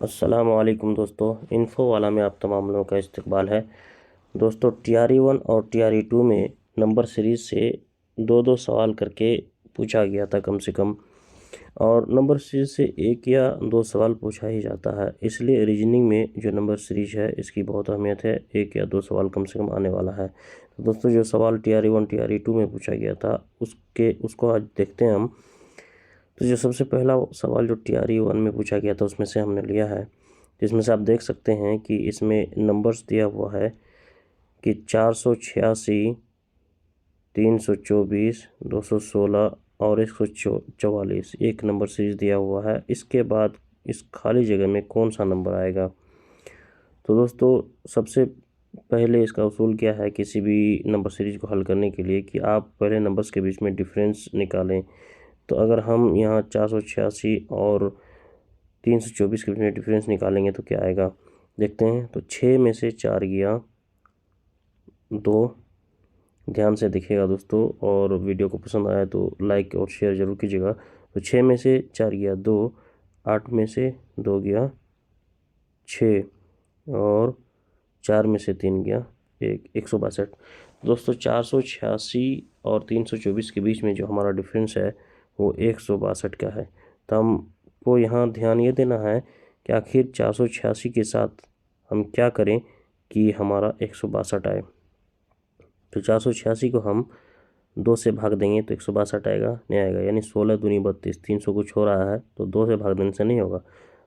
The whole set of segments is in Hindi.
अस्सलामुअलैकुम दोस्तों, इन्फो वाला में आप तमाम लोगों का इस्तकबाल है। दोस्तों, TRE 1 और TRE 2 में नंबर सीरीज़ से दो दो सवाल करके पूछा गया था कम से कम, और नंबर सीरीज़ से एक या दो सवाल पूछा ही जाता है। इसलिए रीजनिंग में जो नंबर सीरीज़ है इसकी बहुत अहमियत है, एक या दो सवाल कम से कम आने वाला है। तो दोस्तों, जो सवाल TRE 1 TRE 2 में पूछा गया था उसको आज देखते हैं हम। तो जो सबसे पहला सवाल जो TRE 1 में पूछा गया था उसमें से हमने लिया है, जिसमें से आप देख सकते हैं कि इसमें नंबर्स दिया हुआ है कि 486, 324, 216 और 144 एक नंबर सीरीज दिया हुआ है। इसके बाद इस खाली जगह में कौन सा नंबर आएगा? तो दोस्तों, सबसे पहले इसका उसूल क्या है किसी भी नंबर सीरीज को हल करने के लिए कि आप पहले नंबर्स के बीच में डिफरेंस निकालें। तो अगर हम यहाँ 486 और 324 के बीच में डिफरेंस निकालेंगे तो क्या आएगा, देखते हैं। तो 6 में से 4 गया 2। ध्यान से देखिएगा दोस्तों, और वीडियो को पसंद आया तो लाइक और शेयर ज़रूर कीजिएगा। तो 6 में से 4 गया 2, 8 में से 2 गया 6, और 4 में से 3 गया 162। दोस्तों, 486 और 324 के बीच में जो हमारा डिफरेंस है वो 162 का है। तो हमको यहाँ ध्यान ये देना है कि आखिर 486 के साथ हम क्या करें कि हमारा 162 आए। तो 486 को हम 2 से भाग देंगे तो 162 आएगा, नहीं आएगा, यानी 16 दूनी 32, 300 कुछ हो रहा है तो 2 से भाग देने से नहीं होगा।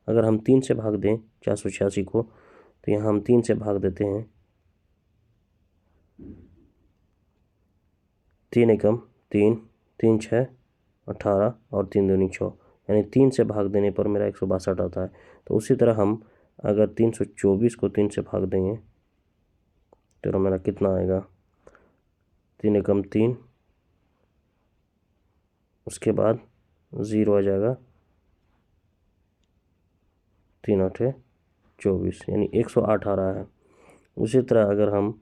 अगर हम 3 से भाग दें 486 को, तो यहाँ हम 3 से भाग देते हैं, 3 एकम 3, 3 6 18 और 3 दूनी 6, यानी 3 से भाग देने पर मेरा 162 आता है। तो उसी तरह हम अगर 324 को 3 से भाग देंगे तो मेरा कितना आएगा, 3 एकम 3, उसके बाद 0 आ जाएगा, 3 8 24, यानी 108 आ रहा है। उसी तरह अगर हम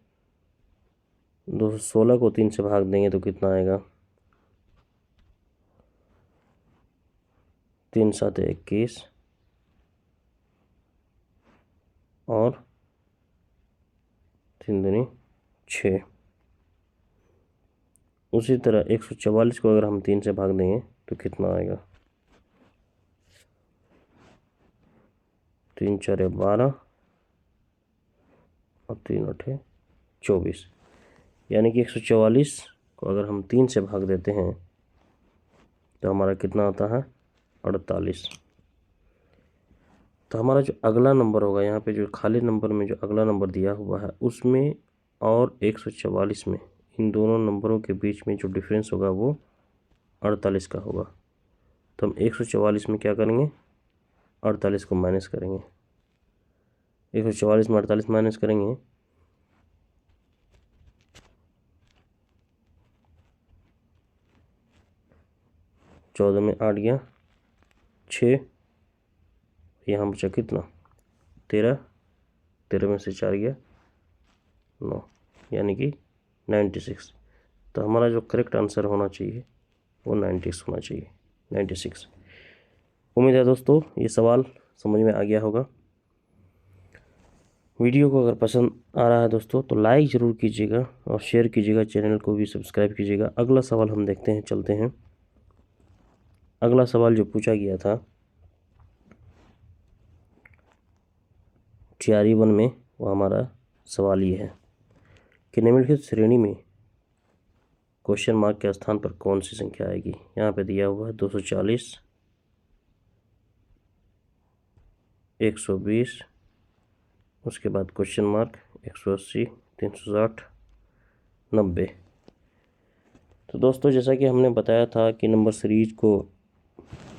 216 को 3 से भाग देंगे तो कितना आएगा, 3 7 21 और 3 दूनी 6। उसी तरह 144 को अगर हम 3 से भाग देंगे तो कितना आएगा, 3 4 12 और 3 8 24, यानी कि 144 को अगर हम 3 से भाग देते हैं तो हमारा कितना आता है, 48। तो हमारा जो अगला नंबर होगा, यहाँ पे जो खाली नंबर में जो अगला नंबर दिया हुआ है उसमें और 144 में, इन दोनों नंबरों के बीच में जो डिफरेंस होगा वो 48 का होगा। तो हम 144 में क्या करेंगे, 48 को माइनस करेंगे। 144 में 48 माइनस करेंगे, 14 में 8 गया 6, यहाँ बचा कितना, 13, 13 में से 4 गया 9, यानी कि 96। तो हमारा जो करेक्ट आंसर होना चाहिए वो 96 होना चाहिए, 96। उम्मीद है दोस्तों ये सवाल समझ में आ गया होगा। वीडियो को अगर पसंद आ रहा है दोस्तों तो लाइक ज़रूर कीजिएगा और शेयर कीजिएगा, चैनल को भी सब्सक्राइब कीजिएगा। अगला सवाल हम देखते हैं, चलते हैं। अगला सवाल जो पूछा गया था TRE 1 में, वो हमारा सवाल ये है कि निम्नलिखित श्रेणी में क्वेश्चन मार्क के स्थान पर कौन सी संख्या आएगी। यहाँ पे दिया हुआ है 240, 120, उसके बाद क्वेश्चन मार्क 180, 360, 90। तो दोस्तों, जैसा कि हमने बताया था कि नंबर सीरीज को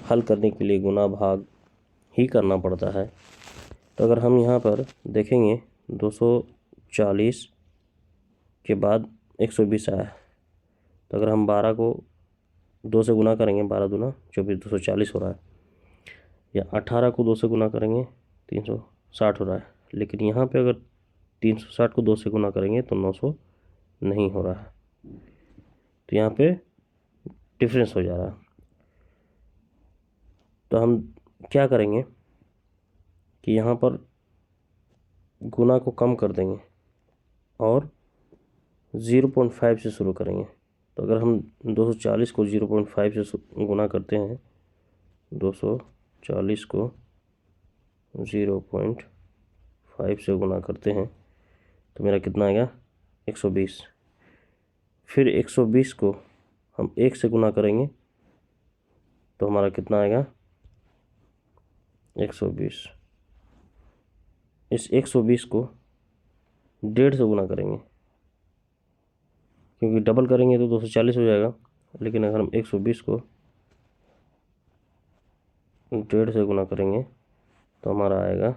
हल करने के लिए गुना भाग ही करना पड़ता है। तो अगर हम यहाँ पर देखेंगे 240 के बाद 120 आया, तो अगर हम 12 को 2 से गुना करेंगे, 12 दूना 24, 240 हो रहा है, या 18 को 2 से गुना करेंगे 360 हो रहा है। लेकिन यहाँ पे अगर 360 को 2 से गुना करेंगे तो 900 नहीं हो रहा है, तो यहाँ पे डिफरेंस हो जा रहा है। तो हम क्या करेंगे कि यहाँ पर गुना को कम कर देंगे और 0.5 से शुरू करेंगे। तो अगर हम 240 को 0.5 से गुना करते हैं, 240 को 0.5 से गुना करते हैं तो मेरा कितना आएगा 120। फिर 120 को हम 1 से गुना करेंगे तो हमारा कितना आएगा 120। इस 120 को 1.5 से गुना करेंगे, क्योंकि डबल करेंगे तो 240 हो जाएगा, लेकिन अगर हम 120 को 1.5 से गुना करेंगे तो हमारा आएगा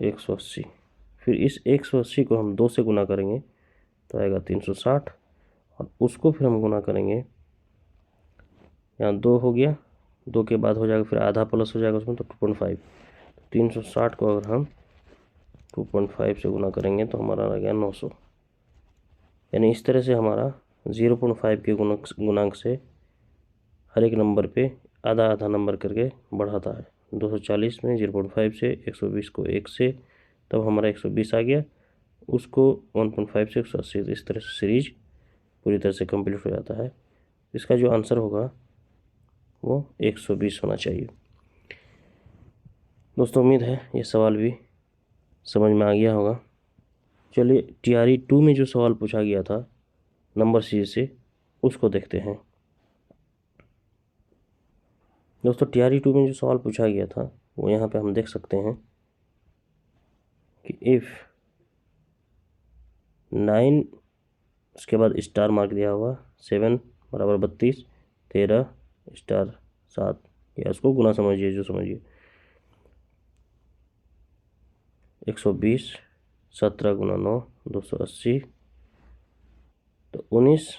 180। फिर इस 180 को हम 2 से गुना करेंगे तो आएगा 360, और उसको फिर हम गुना करेंगे, यहाँ 2 हो गया, 2 के बाद हो जाएगा फिर आधा प्लस हो जाएगा उसमें, तो 2.5। 360 को अगर हम 2.5 से गुना करेंगे तो हमारा आ गया 900। यानी इस तरह से हमारा 0.5 के गुणांक से हर एक नंबर पे आधा आधा नंबर करके बढ़ाता है। 240 में 0.5 से, 120 को 1 से, तब हमारा 120 आ गया, उसको 1.5 से 180। इस तरह से सीरीज पूरी तरह से कंप्लीट हो जाता है। इसका जो आंसर होगा वो 120 होना चाहिए। दोस्तों उम्मीद है ये सवाल भी समझ में आ गया होगा। चलिए TRE 2 में जो सवाल पूछा गया था नंबर सीरीज से, उसको देखते हैं। दोस्तों TRE 2 में जो सवाल पूछा गया था वो यहाँ पे हम देख सकते हैं कि इफ़ 9, उसके बाद स्टार मार्क दिया हुआ, 7 बराबर 32, 13 स्टार 7, या उसको गुना समझिए जो समझिए, 120, 17 गुना 9 280, तो 19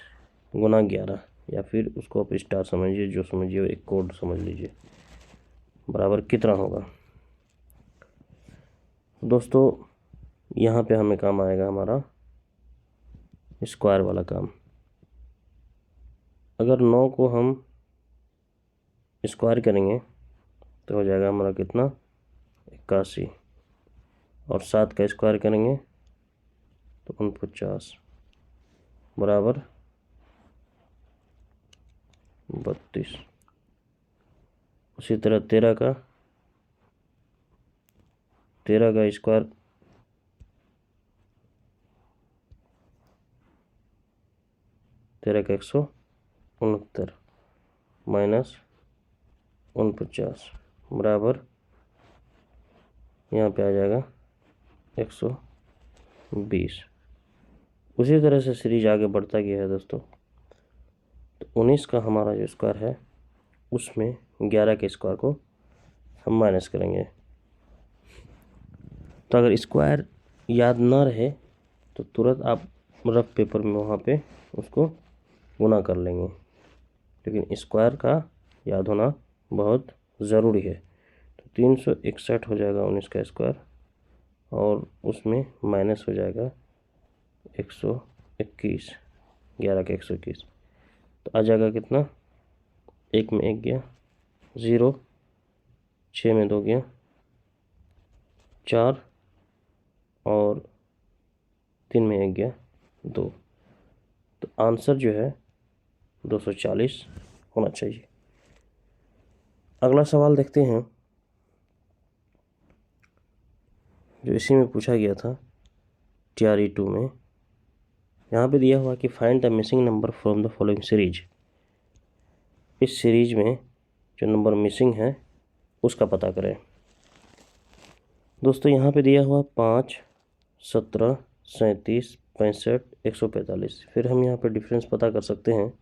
गुना 11, या फिर उसको आप स्टार समझिए जो समझिए, एक कोड समझ लीजिए, बराबर कितना होगा। दोस्तों यहाँ पे हमें काम आएगा हमारा स्क्वायर वाला काम। अगर 9 को हम स्क्वायर करेंगे तो हो जाएगा हमारा कितना 81, और 7 का स्क्वायर करेंगे तो 49 बराबर 32। उसी तरह 13 का स्क्वायर, 13 का 169 माइनस 49 बराबर, यहाँ पे आ जाएगा 120। उसी तरह से सीरीज आगे बढ़ता गया है दोस्तों। तो 19 का हमारा जो स्क्वायर है उसमें 11 के स्क्वायर को हम माइनस करेंगे। तो अगर स्क्वायर याद ना रहे तो तुरंत आप रफ पेपर में वहाँ पे उसको गुना कर लेंगे, लेकिन स्क्वायर का याद होना बहुत ज़रूरी है। तो 361 हो जाएगा 19 का स्क्वायर, और उसमें माइनस हो जाएगा 121, 11 का 121, तो आ जाएगा कितना, 1 में 1 गया 0, 6 में 2 गया 4, और 3 में 1 गया 2। तो आंसर जो है 240 होना चाहिए। अगला सवाल देखते हैं जो इसी में पूछा गया था TRE 2 में। यहाँ पे दिया हुआ कि find the missing number from the following series. इस सीरीज में जो नंबर मिसिंग है उसका पता करें। दोस्तों यहाँ पे दिया हुआ 5, 17, 37, 65, 145। फिर हम यहाँ पे डिफरेंस पता कर सकते हैं।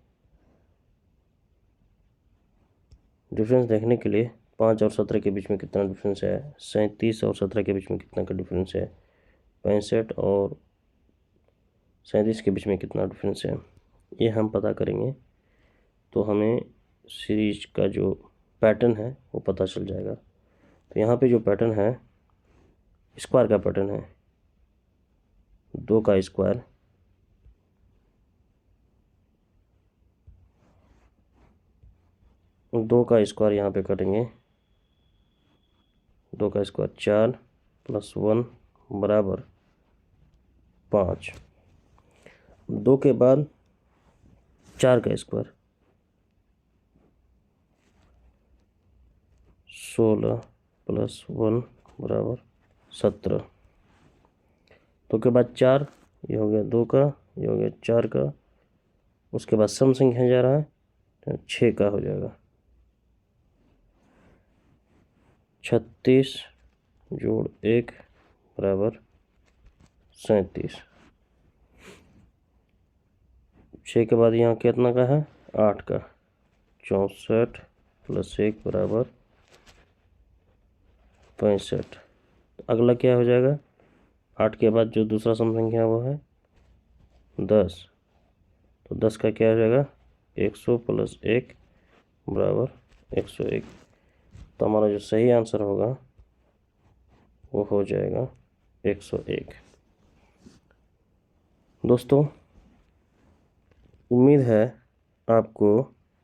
डिफरेंस देखने के लिए 5 और 17 के बीच में कितना डिफरेंस है, 37 और 17 के बीच में कितना का डिफरेंस है, 65 और 37 के बीच में कितना डिफरेंस है, ये हम पता करेंगे तो हमें सीरीज का जो पैटर्न है वो पता चल जाएगा। तो यहाँ पे जो पैटर्न है स्क्वायर का पैटर्न है, 2 का स्क्वायर, 2 का स्क्वायर यहाँ पे करेंगे 2 का स्क्वायर 4 प्लस 1 बराबर 5। 2 के बाद 4 का स्क्वायर 16 प्लस 1 बराबर 17। 2 के बाद 4, ये हो गया 2 का, ये हो गया 4 का। उसके बाद सम संख्या जा रहा है तो 6 का हो जाएगा। 36 जोड़ 1 बराबर 37। 6 के बाद यहाँ कितना का है 8 का। 64 प्लस 1 बराबर 65। अगला क्या हो जाएगा 8 के बाद जो दूसरा सम संख्या वो है 10। तो 10 का क्या हो जाएगा 100 प्लस 1 बराबर 101। तो हमारा जो सही आंसर होगा वो हो जाएगा 101। दोस्तों उम्मीद है आपको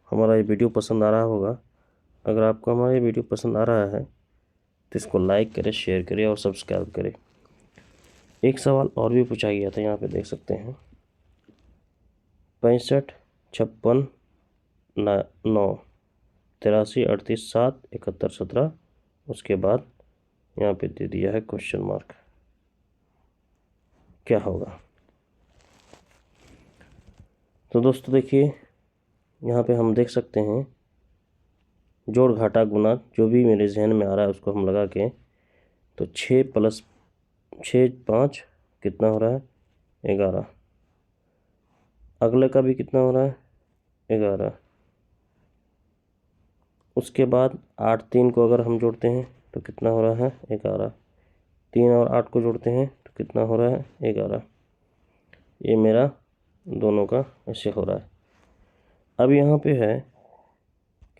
हमारा ये वीडियो पसंद आ रहा होगा। अगर आपको हमारा ये वीडियो पसंद आ रहा है तो इसको लाइक करें, शेयर करें और सब्सक्राइब करें। एक सवाल और भी पूछा गया था, यहाँ पे देख सकते हैं 65 56 9 83 38 7 71 17। उसके बाद यहाँ पे दे दिया है क्वेश्चन मार्क, क्या होगा। तो दोस्तों देखिए यहाँ पे हम देख सकते हैं जोड़ घाटा गुना जो भी मेरे जहन में आ रहा है उसको हम लगा के, तो 6 प्लस 6 5 कितना हो रहा है 11। अगले का भी कितना हो रहा है 11। उसके बाद 8 3 को अगर हम जोड़ते हैं तो कितना हो रहा है 11। 3 और 8 को जोड़ते हैं तो कितना हो रहा है 11। ये मेरा दोनों का ऐसे हो रहा है। अब यहाँ पे है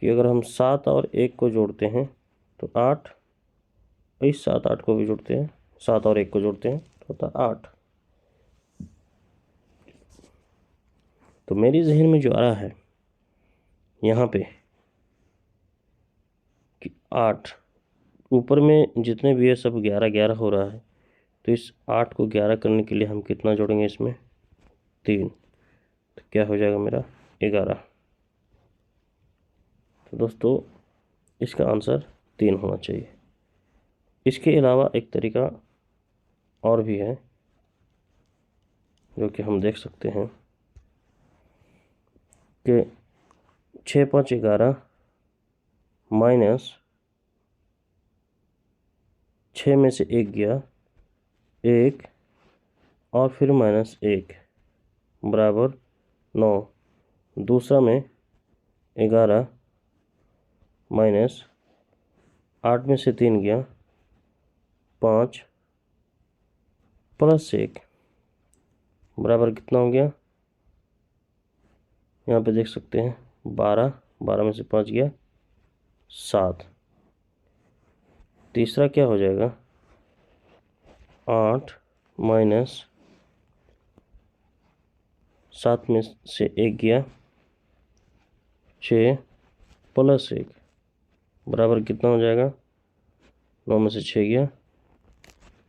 कि अगर हम 7 और 1 को जोड़ते हैं तो 8, इस 7 8 को भी जोड़ते हैं, 7 और 1 को जोड़ते हैं तो होता है 8। तो मेरी जहन में जो आ रहा है यहाँ पे कि 8 ऊपर में जितने भी है सब 11 11 हो रहा है। तो इस 8 को 11 करने के लिए हम कितना जोड़ेंगे इसमें 3। तो क्या हो जाएगा मेरा 11। तो दोस्तों इसका आंसर 3 होना चाहिए। इसके अलावा एक तरीका और भी है जो कि हम देख सकते हैं कि 6 5 11 माइनस 6 में से 1 गया 1 और फिर माइनस 1 बराबर 9। दूसरा में 11 माइनस 8 में से 3 गया 5 प्लस 1 बराबर कितना हो गया, यहाँ पे देख सकते हैं 12। 12 में से 5 गया 7। तीसरा क्या हो जाएगा 8 माइनस 7 में से 1 गया 6 प्लस 1 बराबर कितना हो जाएगा 9 में से 6 गया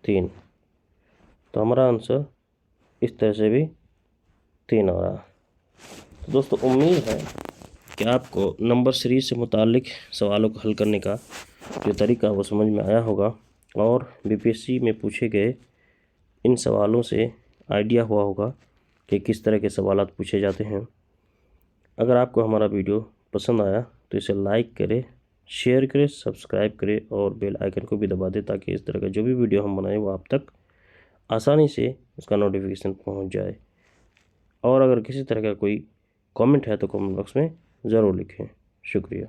3। तो हमारा आंसर इस तरह से भी 3 आ रहा है। तो दोस्तों उम्मीद है कि आपको नंबर सीरीज से मुतालिक सवालों को हल करने का जो तरीका वो समझ में आया होगा और बीपीएससी में पूछे गए इन सवालों से आइडिया हुआ होगा कि किस तरह के सवालात पूछे जाते हैं। अगर आपको हमारा वीडियो पसंद आया तो इसे लाइक करें, शेयर करें, सब्सक्राइब करें और बेल आइकन को भी दबा दें ताकि इस तरह का जो भी वीडियो हम बनाएं वो आप तक आसानी से उसका नोटिफिकेशन पहुंच जाए। और अगर किसी तरह का कोई कमेंट है तो कमेंट बॉक्स में ज़रूर लिखें। शुक्रिया।